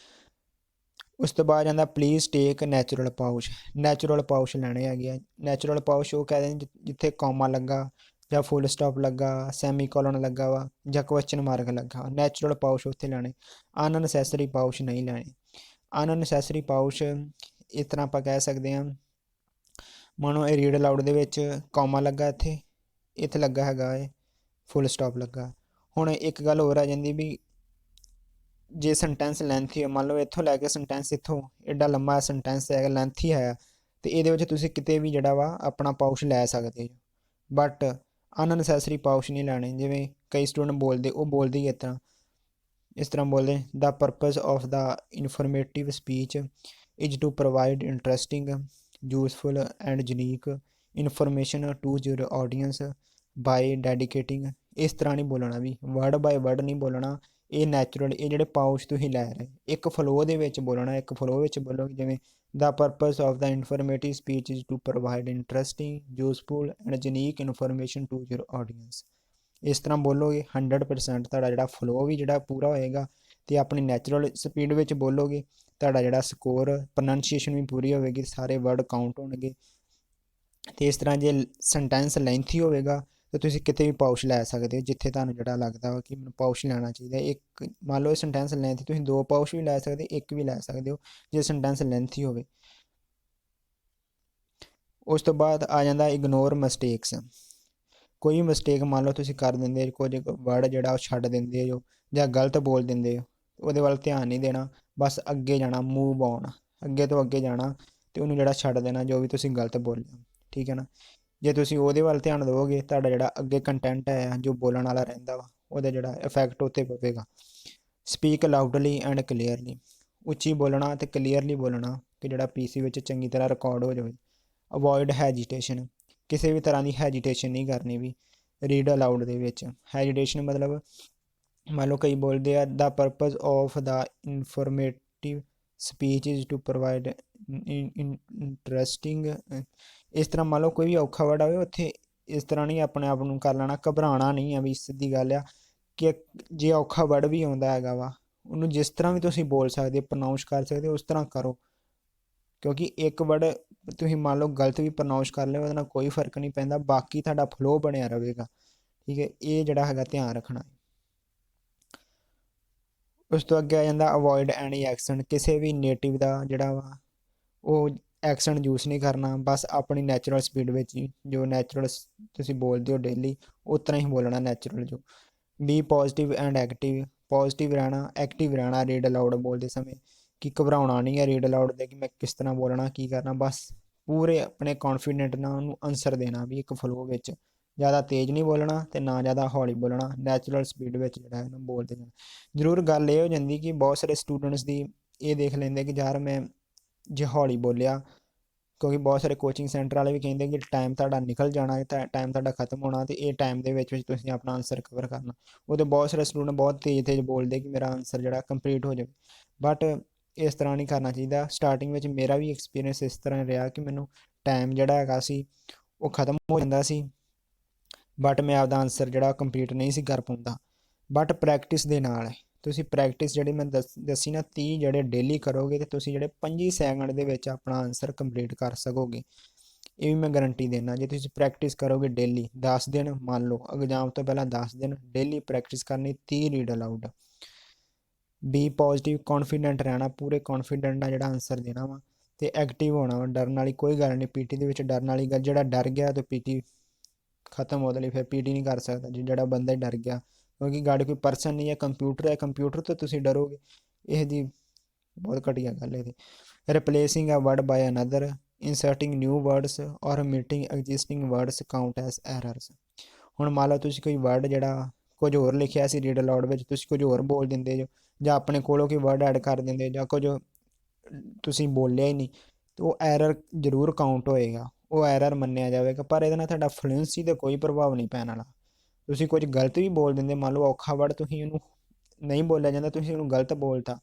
ਉਸ ਤੋਂ ਬਾਅਦ ਜਾਂਦਾ please take natural pouch, natural pouch ਲੈਣੇ ਹੈਗੇ ਆ। ਨੈਚੁਰਲ ਪਾਊਚ ਉਹ ਕਹਿੰਦੇ ਜਿੱਥੇ ਕੌਮਾ ਲੱਗਾ ਜਾਂ ਫੁੱਲ ਸਟਾਪ ਲੱਗਾ, ਸੈਮੀ ਕੋਲਨ ਲੱਗਾ ਵਾ ਜਾਂ ਕੁਐਸਚਨ ਮਾਰਕ ਲੱਗਾ, ਨੈਚੁਰਲ ਪਾਊਚ ਉੱਥੇ ਲੈਣੇ। ਅਨਨੈਸੈਸਰੀ ਪਾਊਚ ਨਹੀਂ ਲੈਣੇ। ਅਨਨੈਸੈਸਰੀ ਪਾਊਚ ਇਸ ਤਰ੍ਹਾਂ ਆਪਾਂ ਕਹਿ ਸਕਦੇ ਹਾਂ, ਮਾਨੋ ਇਹ ਰੀਡ ਅਲਾਊਡ ਦੇ ਵਿੱਚ ਕੌਮਾ ਲੱਗਾ, ਇੱਥੇ ਲੱਗਾ ਹੈਗਾ ਹੈ ਫੁੱਲ ਸਟਾਪ ਲੱਗਾ। ਹੁਣ ਇੱਕ ਗੱਲ ਹੋਰ ਆ ਜਾਂਦੀ ਵੀ ਜੇ ਸੈਂਟੈਂਸ ਲੈਂਥੀ ਹੈ, ਮੰਨ ਲਓ ਇੱਥੋਂ ਲੈ ਕੇ ਸੈਂਟੈਂਸ ਇੱਥੋਂ ਐਡਾ ਲੰਮਾ ਸੈਂਟੈਂਸ ਹੈਗਾ, ਲੈਂਥੀ ਹੈ, ਤੇ ਇਹਦੇ ਵਿੱਚ ਤੁਸੀਂ ਕਿਤੇ ਵੀ ਜਿਹੜਾ ਵਾ ਆਪਣਾ ਪਾਊਚ ਲੈ ਸਕਦੇ ਹੋ, ਬਟ ਅਨਨੈਸੈਸਰੀ ਪਾਊਚ ਨਹੀਂ ਲੈਣੇ। ਜਿਵੇਂ ਕਈ ਸਟੂਡੈਂਟ ਬੋਲਦੇ, ਉਹ ਬੋਲਦੇ ਹੀ ਇਸ ਤਰ੍ਹਾਂ ਬੋਲਦੇ, the purpose of the informative speech is to provide interesting, useful and unique information to your audience by dedicating. ਇਸ ਤਰ੍ਹਾਂ ਨਹੀਂ ਬੋਲਣਾ, ਵੀ ਵਰਡ ਬਾਏ ਵਰਡ ਨਹੀਂ ਬੋਲਣਾ, ਇਹ ਨੈਚੁਰਲ, ਇਹ ਜਿਹੜੇ ਪਾਉਚ ਤੁਸੀਂ ਲੈ ਰਹੇ ਇੱਕ ਫਲੋ ਦੇ ਵਿੱਚ ਬੋਲਣਾ, ਇੱਕ ਫਲੋ ਵਿੱਚ ਬੋਲੋਗੇ ਜਿਵੇਂ the purpose of the informative speech is to provide interesting, useful and unique information to your audience। ਇਸ ਤਰ੍ਹਾਂ ਬੋਲੋਗੇ 100% ਤੁਹਾਡਾ ਜਿਹੜਾ ਫਲੋ ਵੀ ਜਿਹੜਾ ਪੂਰਾ ਹੋਏਗਾ ਤੇ ਆਪਣੀ ਨੈਚੁਰਲ ਸਪੀਡ ਵਿੱਚ ਬੋਲੋਗੇ, ਤੁਹਾਡਾ ਜਿਹੜਾ ਸਕੋਰ ਪ੍ਰੋਨਾਂਸੀਏਸ਼ਨ ਵੀ ਪੂਰੀ ਹੋਵੇਗੀ, ਸਾਰੇ ਵਰਡ ਕਾਊਂਟ ਹੋਣਗੇ। ਤੇ ਇਸ ਤਰ੍ਹਾਂ ਜੇ ਸੈਂਟੈਂਸ ਲੈਂਥੀ ਹੋਵੇਗਾ ਤਾਂ ਤੁਸੀਂ ਕਿਤੇ ਵੀ ਪਾਉਚ ਲੈ ਸਕਦੇ ਹੋ, ਜਿੱਥੇ ਤੁਹਾਨੂੰ ਜਿਹੜਾ ਲੱਗਦਾ ਵਾ ਕਿ ਮੈਨੂੰ ਪਾਉਚ ਲੈਣਾ ਚਾਹੀਦਾ। ਇੱਕ ਮੰਨ ਲਓ ਸੈਂਟੈਂਸ ਲੈਂਥੀ ਤੁਸੀਂ 2 ਪਾਉਚ ਵੀ ਲੈ ਸਕਦੇ, ਇੱਕ ਵੀ ਲੈ ਸਕਦੇ ਹੋ ਜੇ ਸੈਂਟੈਂਸ ਲੈਂਥੀ ਹੋਵੇ। ਉਸ ਤੋਂ ਬਾਅਦ ਆ ਜਾਂਦਾ ਇਗਨੋਰ ਮਿਸਟੇਕਸ। ਕੋਈ ਮਿਸਟੇਕ ਮੰਨ ਲਓ ਤੁਸੀਂ ਕਰ ਦਿੰਦੇ, ਕੁਝ ਵਰਡ ਜਿਹੜਾ ਉਹ ਛੱਡ ਦਿੰਦੇ ਹੋ ਜਾਂ ਗਲਤ ਬੋਲ ਦਿੰਦੇ ਹੋ, ਉਹਦੇ ਵੱਲ ਧਿਆਨ ਨਹੀਂ ਦੇਣਾ, ਬਸ ਅੱਗੇ ਜਾਣਾ, ਮੂਵ ਆਨ, ਅੱਗੇ ਤੋਂ ਅੱਗੇ ਜਾਣਾ ਤੇ ਉਹਨੂੰ ਜਿਹੜਾ ਛੱਡ ਦੇਣਾ ਜੋ ਵੀ ਤੁਸੀਂ ਗਲਤ ਬੋਲਿਆ, ਠੀਕ ਹੈ ਨਾ। ਜੇ ਤੁਸੀਂ ਉਹਦੇ ਵੱਲ ਧਿਆਨ ਦਿਓਗੇ ਤੁਹਾਡਾ ਜਿਹੜਾ ਅੱਗੇ ਕੰਟੈਂਟ ਹੈ ਜੋ ਬੋਲਣ ਵਾਲਾ ਰਹਿੰਦਾ ਵਾ ਉਹਦਾ ਜਿਹੜਾ ਇਫੈਕਟ ਉੱਤੇ ਪਵੇਗਾ। ਸਪੀਕ ਲਾਊਡਲੀ ਐਂਡ ਕਲੀਅਰਲੀ, ਉੱਚੀ ਬੋਲਣਾ ਤੇ ਕਲੀਅਰਲੀ ਬੋਲਣਾ ਕਿ ਜਿਹੜਾ ਪੀਸੀ ਵਿੱਚ ਚੰਗੀ ਤਰ੍ਹਾਂ ਰਿਕਾਰਡ ਹੋ ਜਾਵੇ। ਅਵੋਇਡ ਹੈਜੀਟੇਸ਼ਨ, ਕਿਸੇ ਵੀ ਤਰ੍ਹਾਂ ਦੀ ਹੈਜੀਟੇਸ਼ਨ ਨਹੀਂ ਕਰਨੀ ਵੀ ਰੀਡ ਅਲਾਊਡ ਦੇ ਵਿੱਚ। ਹੈਜੀਟੇਸ਼ਨ ਮਤਲਬ ਮੰਨ ਲਓ ਕਈ ਬੋਲਦੇ ਆ the purpose of the informative speech is to provide interesting. ਇਸ ਤਰ੍ਹਾਂ ਮੰਨ ਲਓ ਕੋਈ ਵੀ ਔਖਾ ਵਰਡ ਆਵੇ ਉੱਥੇ ਇਸ ਤਰ੍ਹਾਂ ਨਹੀਂ ਆਪਣੇ ਆਪ ਨੂੰ ਕਰ ਲੈਣਾ, ਘਬਰਾਉਣਾ ਨਹੀਂ ਆ ਵੀ ਸਿੱਧੀ ਗੱਲ ਆ ਕਿ ਜੇ ਔਖਾ ਵਰਡ ਵੀ ਆਉਂਦਾ ਹੈਗਾ ਵਾ ਉਹਨੂੰ ਜਿਸ ਤਰ੍ਹਾਂ ਵੀ ਤੁਸੀਂ ਬੋਲ ਸਕਦੇ ਪ੍ਰੋਨਾਊਂਸ ਕਰ ਸਕਦੇ ਉਸ ਤਰ੍ਹਾਂ ਕਰੋ, ਕਿਉਂਕਿ ਇੱਕ ਵਰਡ ਤੁਸੀਂ ਮੰਨ ਲਓ ਗਲਤ ਵੀ ਪ੍ਰੋਨਾਊਂਸ ਕਰ ਲਿਓ ਉਹਦੇ ਨਾਲ ਕੋਈ ਫਰਕ ਨਹੀਂ ਪੈਂਦਾ, ਬਾਕੀ ਤੁਹਾਡਾ ਫਲੋ ਬਣਿਆ ਰਹੇਗਾ, ਠੀਕ ਹੈ। ਇਹ ਜਿਹੜਾ ਹੈਗਾ ਧਿਆਨ ਰੱਖਣਾ। ਉਸ ਤੋਂ ਅੱਗੇ ਆ ਜਾਂਦਾ ਅਵੋਇਡ ਐਨੀ ਐਕਸੈਂਟ, ਕਿਸੇ ਵੀ ਨੇਟਿਵ ਦਾ ਜਿਹੜਾ ਵਾ ਉਹ ਐਕਸੈਂਟ ਯੂਜ਼ ਨਹੀਂ ਕਰਨਾ, ਬਸ ਆਪਣੀ ਨੈਚੁਰਲ ਸਪੀਡ ਵਿੱਚ ਹੀ ਜੋ ਨੈਚੁਰਲ ਤੁਸੀਂ ਬੋਲਦੇ ਹੋ ਡੇਲੀ ਉਸ ਤਰ੍ਹਾਂ ਹੀ ਬੋਲਣਾ ਨੈਚੁਰਲ ਜੋ। B positive and active, positive ਰਹਿਣਾ, ਐਕਟਿਵ ਰਹਿਣਾ ਰੀਡ ਅਲਾਊਡ ਬੋਲਦੇ ਸਮੇਂ, ਕਿ ਘਬਰਾਉਣਾ ਨਹੀਂ ਹੈ ਰੀਡ ਅਲਾਊਡ ਦੇ ਕਿ ਮੈਂ ਕਿਸ ਤਰ੍ਹਾਂ ਬੋਲਣਾ ਕੀ ਕਰਨਾ, ਬਸ ਪੂਰੇ ਆਪਣੇ ਕੌਨਫੀਡੈਂਟ ਨਾਲ ਉਹਨੂੰ ਆਨਸਰ ਦੇਣਾ ਵੀ ਇੱਕ ਫਲੋ ਵਿੱਚ, ਜ਼ਿਆਦਾ ਤੇਜ਼ ਨਹੀਂ ਬੋਲਣਾ ਤੇ ਨਾ ਜ਼ਿਆਦਾ ਹੌਲੀ ਬੋਲਣਾ, ਨੈਚੁਰਲ ਸਪੀਡ ਵਿੱਚ ਜਿਹੜਾ ਇਹਨੂੰ ਬੋਲਦੇ ਜਾਣਾ। ਜ਼ਰੂਰ ਗੱਲ ਇਹ ਹੋ ਜਾਂਦੀ ਕਿ ਬਹੁਤ ਸਾਰੇ ਸਟੂਡੈਂਟਸ ਦੀ ਇਹ ਦੇਖ ਲੈਂਦੇ ਕਿ ਯਾਰ ਮੈਂ ਜੇ ਹੌਲੀ ਬੋਲਿਆ, ਕਿਉਂਕਿ ਬਹੁਤ ਸਾਰੇ ਕੋਚਿੰਗ ਸੈਂਟਰ ਵਾਲੇ ਵੀ ਕਹਿੰਦੇ ਕਿ ਟਾਈਮ ਤੁਹਾਡਾ ਨਿਕਲ ਜਾਣਾ, ਟਾਈਮ ਤੁਹਾਡਾ ਖਤਮ ਹੋਣਾ ਤੇ ਇਹ ਟਾਈਮ ਦੇ ਵਿੱਚ ਤੁਸੀਂ ਆਪਣਾ ਆਨਸਰ ਕਵਰ ਕਰਨਾ। ਉਹਦੇ ਬਹੁਤ ਸਾਰੇ ਸਟੂਡੈਂਟ ਬਹੁਤ ਤੇਜ਼ ਬੋਲਦੇ ਕਿ ਮੇਰਾ ਆਨਸਰ ਜਿਹੜਾ ਕੰਪਲੀਟ ਹੋ ਜਾਵੇ, ਬਟ ਇਸ ਤਰ੍ਹਾਂ ਨਹੀਂ ਕਰਨਾ ਚਾਹੀਦਾ। ਸਟਾਰਟਿੰਗ ਵਿੱਚ ਮੇਰਾ ਵੀ ਐਕਸਪੀਰੀਅੰਸ ਇਸ ਤਰ੍ਹਾਂ ਰਿਹਾ ਕਿ ਮੈਨੂੰ ਟਾਈਮ ਜਿਹੜਾ ਹੈਗਾ ਸੀ ਉਹ ਖਤਮ ਹੋ ਜਾਂਦਾ ਸੀ, ਬਟ ਮੈਂ ਆਪਦਾ ਆਨਸਰ ਜਿਹੜਾ ਕੰਪਲੀਟ ਨਹੀਂ ਸੀ ਕਰ ਪਾਉਂਦਾ। ਬਟ ਪ੍ਰੈਕਟਿਸ ਦੇ ਨਾਲ ਤੁਸੀਂ ਪ੍ਰੈਕਟਿਸ ਜਿਹੜੀ ਮੈਂ ਦੱਸੀ ਨਾ 30 ਜਿਹੜੇ ਡੇਲੀ ਕਰੋਗੇ ਤੇ ਤੁਸੀਂ ਜਿਹੜੇ 25 ਸੈਕਿੰਡ ਦੇ ਵਿੱਚ ਆਪਣਾ ਆਨਸਰ ਕੰਪਲੀਟ ਕਰ ਸਕੋਗੇ, ਇਹ ਵੀ ਮੈਂ ਗਾਰੰਟੀ ਦੇਣਾ। ਜੇ ਤੁਸੀਂ ਪ੍ਰੈਕਟਿਸ ਕਰੋਗੇ ਡੇਲੀ 10 ਦਿਨ, ਮੰਨ ਲਓ ਐਗਜ਼ਾਮ ਤੋਂ ਪਹਿਲਾਂ 10 ਦਿਨ ਡੇਲੀ ਪ੍ਰੈਕਟਿਸ ਕਰਨੀ 30 read allowed. B positive, confident ਰਹਿਣਾ, ਪੂਰੇ ਕੌਨਫੀਡੈਂਟ ਨਾਲ ਜਿਹੜਾ ਆਨਸਰ ਦੇਣਾ ਵਾ ਤੇ ਐਕਟਿਵ ਹੋਣਾ ਵਾ, ਡਰਨ ਵਾਲੀ ਕੋਈ ਗੱਲ ਨਹੀਂ। ਪੀਟੀ ਦੇ ਵਿੱਚ ਡਰਨ ਵਾਲੀ ਗੱਲ, ਜਿਹੜਾ ਡਰ ਗਿਆ ਤਾਂ ਪੀਟੀ ਖਤਮ ਉਹਦੇ ਲਈ, ਫਿਰ ਪੀਟੀ ਨਹੀਂ ਕਰ ਸਕਦਾ ਜੀ ਜਿਹੜਾ ਬੰਦਾ ਹੀ ਡਰ ਗਿਆ, ਕਿਉਂਕਿ ਗਾੜੀ ਕੋਈ ਪਰਸਨ ਨਹੀਂ ਹੈ, ਕੰਪਿਊਟਰ ਹੈ, ਕੰਪਿਊਟਰ ਤੋਂ ਤੁਸੀਂ ਡਰੋਗੇ, ਇਹ ਦੀ ਬਹੁਤ ਘਟੀਆ ਗੱਲ ਹੈ। ਇਹਦੀ replacing a word by another, inserting new words ਔਰ omitting existing words count as errors. ਹੁਣ ਮੰਨ ਲਓ ਤੁਸੀਂ ਕੋਈ ਵਰਡ ਜਿਹੜਾ ਕੁਝ ਹੋਰ ਲਿਖਿਆ ਸੀ ਰੀਡ ਅਲਾਊਡ ਵਿੱਚ, ਤੁਸੀਂ ਕੁਝ ਹੋਰ ਬੋਲ ਦਿੰਦੇ ਜੋ ਜਾਂ ਆਪਣੇ ਕੋਲੋਂ ਕੋਈ ਵਰਡ ਐਡ ਕਰ ਦਿੰਦੇ ਜਾਂ ਕੁਝ ਤੁਸੀਂ ਬੋਲਿਆ ਹੀ ਨਹੀਂ, ਤਾਂ ਉਹ ਐਰਰ ਜ਼ਰੂਰ ਕਾਊਂਟ ਹੋਏਗਾ, ਉਹ ਐਰਰ ਮੰਨਿਆ ਜਾਵੇਗਾ, ਪਰ ਇਹਦੇ ਨਾਲ ਤੁਹਾਡਾ ਫਲੂਐਂਸੀ 'ਤੇ ਕੋਈ ਪ੍ਰਭਾਵ ਨਹੀਂ ਪੈਣ ਵਾਲਾ। ਤੁਸੀਂ ਕੁਝ ਗਲਤ ਵੀ ਬੋਲ ਦਿੰਦੇ, ਮੰਨ ਲਓ ਔਖਾ ਵਰਡ ਤੁਸੀਂ ਉਹਨੂੰ ਨਹੀਂ ਬੋਲਿਆ ਜਾਂਦਾ, ਤੁਸੀਂ ਉਹਨੂੰ ਗਲਤ ਬੋਲਤਾ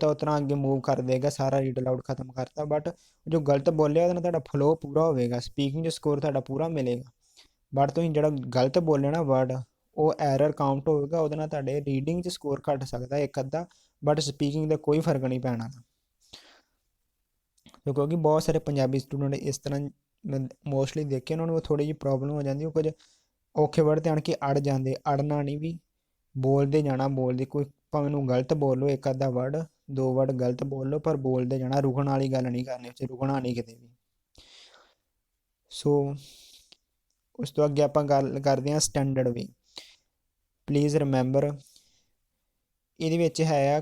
ਉਸ ਤਰ੍ਹਾਂ ਅੱਗੇ ਮੂਵ ਕਰ ਦੇਗਾ, ਸਾਰਾ ਰੀਡ ਅਲਾਊਡ ਖਤਮ ਕਰਤਾ, ਬਟ ਜੋ ਗਲਤ ਬੋਲਿਆ ਉਹਦੇ ਨਾਲ ਤੁਹਾਡਾ ਫਲੋ ਪੂਰਾ ਹੋਵੇਗਾ, ਸਪੀਕਿੰਗ ਸਕੋਰ ਤੁਹਾਡਾ ਪੂਰਾ ਮਿਲੇਗਾ। ਬਟ ਤੁਸੀਂ ਜਿਹੜਾ ਗਲਤ ਬੋਲਿਆ ਨਾ ਵਰਡ ਉਹ ਐਰਰ ਕਾਊਂਟ ਹੋਵੇਗਾ, ਉਹਦੇ ਨਾਲ ਤੁਹਾਡੇ ਰੀਡਿੰਗ 'ਚ ਸਕੋਰ ਘੱਟ ਸਕਦਾ ਇੱਕ ਅੱਧਾ, ਬਟ ਸਪੀਕਿੰਗ ਦਾ ਕੋਈ ਫਰਕ ਨਹੀਂ ਪੈਣਾ। ਕਿਉਂਕਿ ਬਹੁਤ ਸਾਰੇ ਪੰਜਾਬੀ ਸਟੂਡੈਂਟ ਇਸ ਤਰ੍ਹਾਂ ਮੈਂ ਮੋਸਟਲੀ ਦੇਖੇ ਉਹਨਾਂ ਨੂੰ ਥੋੜ੍ਹੀ ਜਿਹੀ ਪ੍ਰੋਬਲਮ ਹੋ ਜਾਂਦੀ, ਉਹ ਕੁਝ ਔਖੇ ਵਰਡ ਤੇ ਆਣ ਕੇ ਅੜ ਜਾਂਦੇ, ਅੜਨਾ ਨਹੀਂ ਵੀ ਬੋਲਦੇ ਜਾਣਾ, ਬੋਲਦੇ ਕੋਈ ਭਾਵੇਂ ਨੂੰ ਗਲਤ ਬੋਲੋ, ਇੱਕ ਅੱਧਾ ਵਰਡ 2 ਵਰਡ ਗਲਤ ਬੋਲ ਲਓ ਪਰ ਬੋਲਦੇ ਜਾਣਾ, ਰੁਕਣ ਵਾਲੀ ਗੱਲ ਨਹੀਂ ਕਰਨੀ, ਉੱਥੇ ਰੁਕਣਾ ਨਹੀਂ ਕਿਤੇ ਵੀ। ਸੋ ਉਸ ਤੋਂ ਅੱਗੇ ਆਪਾਂ ਗੱਲ ਕਰਦੇ ਹਾਂ ਸਟੈਂਡਰਡ ਵੇ। ਪਲੀਜ਼ ਰਿਮੈਂਬਰ ਇਹਦੇ ਵਿੱਚ ਹੈ ਆ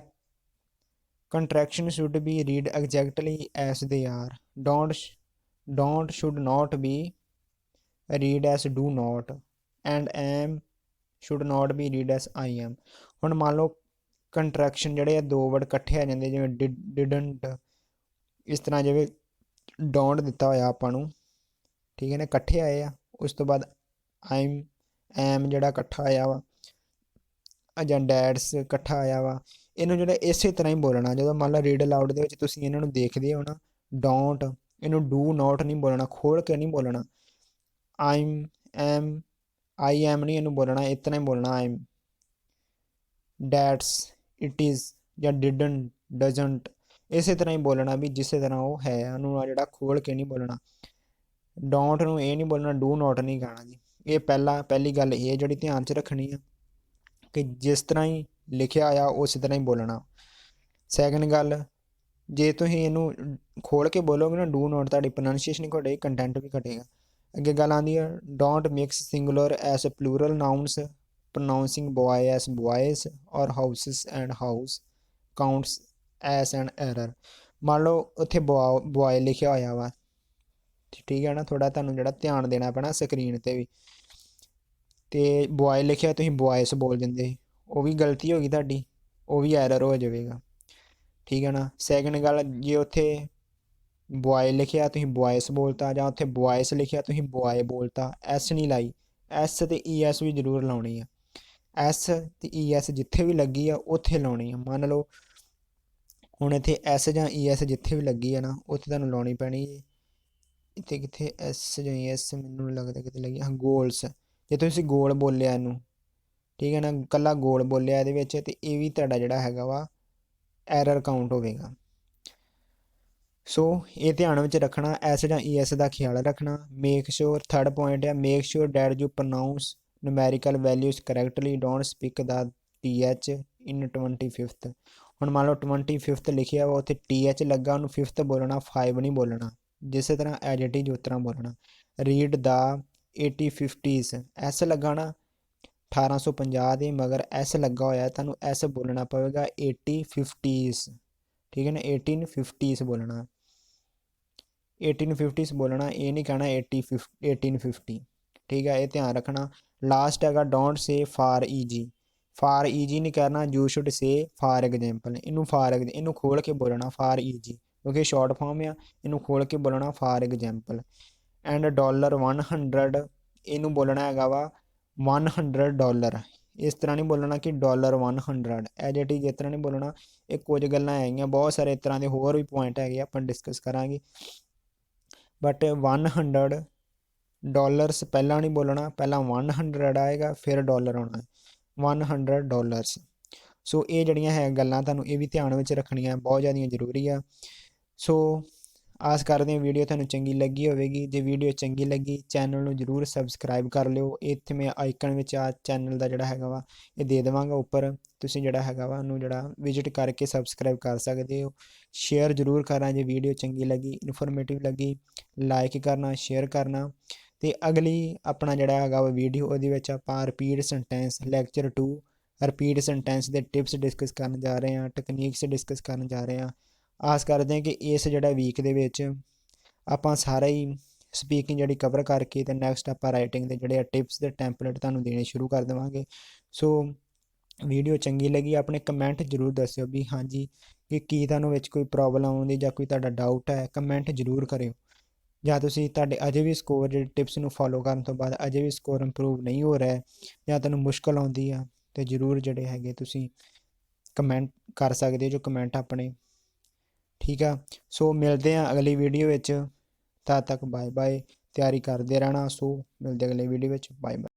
contraction should be read exactly S they are, don't should not be read S do not, and M should not be read S I am. ਹੁਣ ਮੰਨ ਲਓ ਕੰਟਰੈਕਸ਼ਨ ਜਿਹੜੇ ਆ 2 ਵਰਡ ਇਕੱਠੇ ਆ ਜਾਂਦੇ, ਜਿਵੇਂ ਡਿਡਨਟ, ਇਸ ਤਰ੍ਹਾਂ ਜਿਵੇਂ ਡੋਂਟ ਦਿੱਤਾ ਹੋਇਆ ਆਪਾਂ ਨੂੰ, ਠੀਕ ਹੈ ਨਾ, ਇਕੱਠੇ ਆਏ ਆ। ਉਸ ਤੋਂ ਬਾਅਦ ਆਈਮ, ਐਮ ਜਿਹੜਾ ਇਕੱਠਾ ਆਇਆ ਵਾ, ਜਾਂ ਡੈਡਸ ਇਕੱਠਾ ਆਇਆ ਵਾ, ਇਹਨੂੰ ਜਿਹੜਾ ਇਸੇ ਤਰ੍ਹਾਂ ਹੀ ਬੋਲਣਾ। ਜਦੋਂ ਮੰਨ ਲਓ ਰੀਡ ਅਲਾਊਡ ਦੇ ਵਿੱਚ ਤੁਸੀਂ ਇਹਨਾਂ ਨੂੰ ਦੇਖਦੇ ਹੋ ਨਾ, ਡੋਂਟ, ਇਹਨੂੰ ਡੂ ਨੋਟ ਨਹੀਂ ਬੋਲਣਾ, ਖੋਲ ਕੇ ਨਹੀਂ ਬੋਲਣਾ। ਆਈਮ, ਐਮ, ਆਈ ਐਮ ਨਹੀਂ ਇਹਨੂੰ ਬੋਲਣਾ, ਇਸ ਤਰ੍ਹਾਂ ਹੀ ਬੋਲਣਾ ਆਈਮ, ਡੈਟਸ, ਇਟ ਇਜ਼ ਜਾਂ ਡਿਡਨਟ, ਡਜ਼ਨਟ, ਇਸੇ ਤਰ੍ਹਾਂ ਹੀ ਬੋਲਣਾ ਵੀ ਜਿਸੇ ਤਰ੍ਹਾਂ ਉਹ ਹੈ, ਉਹਨੂੰ ਆ ਜਿਹੜਾ ਖੋਲ ਕੇ ਨਹੀਂ ਬੋਲਣਾ। ਡੋਂਟ ਨੂੰ ਇਹ ਨਹੀਂ ਬੋਲਣਾ, ਡੂ ਨੋਟ ਨਹੀਂ ਕਹਿਣਾ ਜੀ। ਇਹ ਪਹਿਲੀ ਗੱਲ ਇਹ ਜਿਹੜੀ ਧਿਆਨ 'ਚ ਰੱਖਣੀ ਆ ਕਿ ਜਿਸ ਤਰ੍ਹਾਂ ਹੀ ਲਿਖਿਆ ਆ ਉਸੇ ਤਰ੍ਹਾਂ ਹੀ ਬੋਲਣਾ। ਸੈਕਿੰਡ ਗੱਲ, ਜੇ ਤੁਸੀਂ ਇਹਨੂੰ ਖੋਲ ਕੇ ਬੋਲੋਗੇ ਨਾ ਡੂ ਨੋਟ, ਤੁਹਾਡੀ ਪ੍ਰੋਨਾਂਸੀਏਸ਼ਨ ਘਟੇਗੀ, ਕੰਟੈਂਟ ਵੀ ਘਟੇਗਾ। ਅੱਗੇ ਗੱਲ ਆਉਂਦੀ ਹੈ don't mix singular as plural nouns, pronouncing boy as boys or houses and house counts as an error। ਮੰਨ ਲਓ ਉੱਥੇ ਬॉय ਲਿਖਿਆ ਹੋਇਆ ਵਾ, ਠੀਕ ਹੈ ਨਾ, ਥੋੜਾ ਤੁਹਾਨੂੰ ਜਿਹੜਾ ਧਿਆਨ ਦੇਣਾ ਪੈਣਾ ਸਕਰੀਨ ਤੇ ਵੀ, ਤੇ ਬॉय ਲਿਖਿਆ ਤੁਸੀਂ ਬॉयस ਬੋਲ ਦਿੰਦੇ, ਉਹ ਵੀ ਗਲਤੀ ਹੋ ਗਈ ਤੁਹਾਡੀ, ਉਹ ਵੀ ਐਰਰ ਹੋ ਜਾਵੇਗਾ, ਠੀਕ ਹੈ ਨਾ। ਸੈਕਿੰਡ ਗੱਲ, ਜੇ ਉੱਥੇ ਬॉय ਲਿਖਿਆ ਤੁਸੀਂ ਬॉयस ਬੋਲਤਾ, ਜਾਂ ਉੱਥੇ ਬॉयस ਲਿਖਿਆ ਤੁਸੀਂ ਬॉय ਬੋਲਤਾ, ਐਸ ਨਹੀਂ ਲਾਈ, ਐਸ ਤੇ ਈ ਐਸ ਵੀ ਜ਼ਰੂਰ ਲਾਉਣੀ ਆ। ਐਸ ਤੇ ਈ ਐਸ ਜਿੱਥੇ ਵੀ ਲੱਗੀ ਆ ਉੱਥੇ ਲਾਉਣੀ ਆ। ਮੰਨ ਲਓ ਹੁਣ ਇੱਥੇ ਐਸ ਜਾਂ ਈ ਐਸ ਜਿੱਥੇ ਵੀ ਲੱਗੀ ਆ ਨਾ, ਉੱਥੇ ਤੁਹਾਨੂੰ ਲਾਉਣੀ ਪੈਣੀ ਹੈ। ਇੱਥੇ ਕਿੱਥੇ ਐਸ ਜਾਂ ਈ ਐਸ ਮੈਨੂੰ ਲੱਗਦਾ ਕਿਤੇ ਲੱਗੀ, ਹਾਂ ਗੋਲਸ, ਜੇ ਤੁਸੀਂ ਗੋਲ ਬੋਲਿਆ ਇਹਨੂੰ, ਠੀਕ ਹੈ ਨਾ, ਕੱਲਾ ਗੋਲ ਬੋਲਿਆ ਇਹਦੇ ਵਿੱਚ, ਤੇ ਇਹ ਵੀ ਤੁਹਾਡਾ ਜਿਹੜਾ ਹੈਗਾ ਵਾ ਐਰਰ ਕਾਊਂਟ ਹੋਵੇਗਾ। ਸੋ ਇਹ ਧਿਆਨ ਵਿੱਚ ਰੱਖਣਾ, ਐਸ ਜਾਂ ਈ ਐਸ ਦਾ ਖਿਆਲ ਰੱਖਣਾ। ਮੇਕ ਸ਼ੋਰ, ਥਰਡ ਪੁਆਇੰਟ ਹੈ, make sure that you pronounce numerical values correctly, don't speak the th in 25th। ਹੁਣ ਮੰਨ ਲਓ 25th ਲਿਖਿਆ ਵਾ, ਉੱਥੇ th ਲੱਗਾ, ਉਹਨੂੰ 5th ਬੋਲਣਾ, 5 ਨਹੀਂ ਬੋਲਣਾ। ਜਿਸੇ ਤਰ੍ਹਾਂ ਐਜ ਇਟ ਇਜ਼ ਉਸ ਤਰ੍ਹਾਂ ਬੋਲਣਾ। ਰੀਡ ਦਾ 1850s, ਐਸ ਲੱਗਾ ਨਾ 1850 ਦੇ ਮਗਰ ਐਸ ਲੱਗਾ ਹੋਇਆ, ਤੁਹਾਨੂੰ ਐਸ ਬੋਲਣਾ ਪਵੇਗਾ 1850s, ਠੀਕ ਹੈ ਨਾ, 1850s ਬੋਲਣਾ, 1850s ਬੋਲਣਾ, ਇਹ ਨਹੀਂ ਕਹਿਣਾ 1850, ਠੀਕ ਹੈ, ਇਹ ਧਿਆਨ ਰੱਖਣਾ। ਲਾਸਟ ਹੈਗਾ don't say for easy, for easy ਨਹੀਂ ਕਰਨਾ, you should say for example, ਇਹਨੂੰ ਖੋਲ ਕੇ ਬੋਲਣਾ ਫਾਰ ਈਜੀ, ਕਿਉਂਕਿ ਸ਼ਾਰਟ ਫਾਰਮ ਆ, ਇਹਨੂੰ ਖੋਲ ਕੇ ਬੋਲਣਾ ਫਾਰ ਐਗਜ਼ਾਮਪਲ। ਐਂਡ $100, ਇਹਨੂੰ ਬੋਲਣਾ ਹੈਗਾ ਵਾ $100, ਇਸ ਤਰ੍ਹਾਂ ਨਹੀਂ ਬੋਲਣਾ ਕਿ $100, ਐਜ ਇਟ ਇਜ਼ ਇਸ ਤਰ੍ਹਾਂ ਨਹੀਂ ਬੋਲਣਾ। ਇਹ ਕੁਝ ਗੱਲਾਂ ਹੈਗੀਆਂ, ਬਹੁਤ ਸਾਰੇ ਇਸ ਤਰ੍ਹਾਂ ਦੇ ਹੋਰ ਵੀ ਪੁਆਇੰਟ ਹੈਗੇ, ਆਪਾਂ ਡਿਸਕਸ ਕਰਾਂਗੇ, ਬਟ $100 ਪਹਿਲਾਂ ਨਹੀਂ ਬੋਲਣਾ, ਪਹਿਲਾਂ 100 ਆਏਗਾ ਫਿਰ ਡਾਲਰ ਆਉਣਾ, $100। ਸੋ ਇਹ ਜਿਹੜੀਆਂ ਹੈ ਗੱਲਾਂ ਤੁਹਾਨੂੰ ਇਹ ਵੀ ਧਿਆਨ ਵਿੱਚ ਰੱਖਣੀਆਂ ਬਹੁਤ ਜ਼ਿਆਦਾ ਜ਼ਰੂਰੀ ਆ। ਸੋ ਆਸ ਕਰਦੇ ਹਾਂ ਵੀਡੀਓ ਤੁਹਾਨੂੰ ਚੰਗੀ ਲੱਗੀ ਹੋਵੇਗੀ। ਜੇ ਵੀਡੀਓ ਚੰਗੀ ਲੱਗੀ, ਚੈਨਲ ਨੂੰ ਜ਼ਰੂਰ ਸਬਸਕ੍ਰਾਈਬ ਕਰ ਲਿਓ। ਇੱਥੇ ਮੈਂ ਆਈਕਨ ਵਿੱਚ ਆ ਚੈਨਲ ਦਾ ਜਿਹੜਾ ਹੈਗਾ ਵਾ ਇਹ ਦੇ ਦੇਵਾਂਗਾ ਉੱਪਰ, ਤੁਸੀਂ ਜਿਹੜਾ ਹੈਗਾ ਵਾ ਉਹਨੂੰ ਜਿਹੜਾ ਵਿਜ਼ਿਟ ਕਰਕੇ ਸਬਸਕ੍ਰਾਈਬ ਕਰ ਸਕਦੇ ਹੋ। ਸ਼ੇਅਰ ਜ਼ਰੂਰ ਕਰਨਾ ਜੇ ਵੀਡੀਓ ਚੰਗੀ ਲੱਗੀ, ਇਨਫੋਰਮੇਟਿਵ ਲੱਗੀ, ਲਾਈਕ ਕਰਨਾ, ਸ਼ੇਅਰ ਕਰਨਾ। ਤੇ ਅਗਲੀ ਆਪਣਾ ਜਿਹੜਾ ਹੈਗਾ ਵਾ ਵੀਡੀਓ, ਉਹਦੇ ਵਿੱਚ ਆਪਾਂ repeat sentence lecture 2 repeat sentence ਦੇ ਟਿਪਸ ਡਿਸਕਸ ਕਰਨ ਜਾ ਰਹੇ ਹਾਂ, ਟੈਕਨੀਕਸ ਡਿਸਕਸ ਕਰਨ ਜਾ ਰਹੇ ਹਾਂ। ਆਸ ਕਰਦੇ ਹਾਂ ਕਿ ਇਸ ਜਿਹੜਾ ਵੀਕ ਦੇ ਵਿੱਚ ਆਪਾਂ ਸਾਰਾ ਹੀ ਸਪੀਕਿੰਗ ਜਿਹੜੀ ਕਵਰ ਕਰਕੇ ਤੇ ਨੈਕਸਟ ਆਪਾਂ ਰਾਈਟਿੰਗ ਦੇ ਜਿਹੜੇ ਟਿਪਸ ਦੇ ਟੈਂਪਲੇਟ ਤੁਹਾਨੂੰ ਦੇਣੇ ਸ਼ੁਰੂ ਕਰ ਦੇਵਾਂਗੇ। ਸੋ ਵੀਡੀਓ ਚੰਗੀ ਲੱਗੀ ਆਪਣੇ ਕਮੈਂਟ ਜ਼ਰੂਰ ਦੱਸਿਓ ਵੀ ਹਾਂਜੀ ਕਿ ਕੀ ਤੁਹਾਨੂੰ ਵਿੱਚ ਕੋਈ ਪ੍ਰੋਬਲਮ ਆਉਂਦੀ ਜਾਂ ਕੋਈ ਤੁਹਾਡਾ ਡਾਊਟ ਹੈ, ਕਮੈਂਟ ਜ਼ਰੂਰ ਕਰਿਓ। ਜਾਂ ਤੁਸੀਂ ਤੁਹਾਡੇ ਅਜੇ ਵੀ ਸਕੋਰ ਜਿਹੜੇ ਟਿਪਸ ਨੂੰ ਫੋਲੋ ਕਰਨ ਤੋਂ ਬਾਅਦ ਅਜੇ ਵੀ ਸਕੋਰ ਇੰਪਰੂਵ ਨਹੀਂ ਹੋ ਰਿਹਾ ਜਾਂ ਤੁਹਾਨੂੰ ਮੁਸ਼ਕਲ ਆਉਂਦੀ ਆ, ਤੇ ਜ਼ਰੂਰ ਜਿਹੜੇ ਹੈਗੇ ਤੁਸੀਂ ਕਮੈਂਟ ਕਰ ਸਕਦੇ ਜੋ ਕਮੈਂਟ ਆਪਣੇ, ਠੀਕ ਆ। ਸੋ ਮਿਲਦੇ ਹਾਂ ਅਗਲੀ ਵੀਡੀਓ ਵਿੱਚ, ਤਦ ਤੱਕ ਬਾਏ ਬਾਏ, ਤਿਆਰੀ ਕਰਦੇ ਰਹਿਣਾ। ਸੋ ਮਿਲਦੇ ਅਗਲੀ ਵੀਡੀਓ ਵਿੱਚ, ਬਾਏ ਬਾਏ।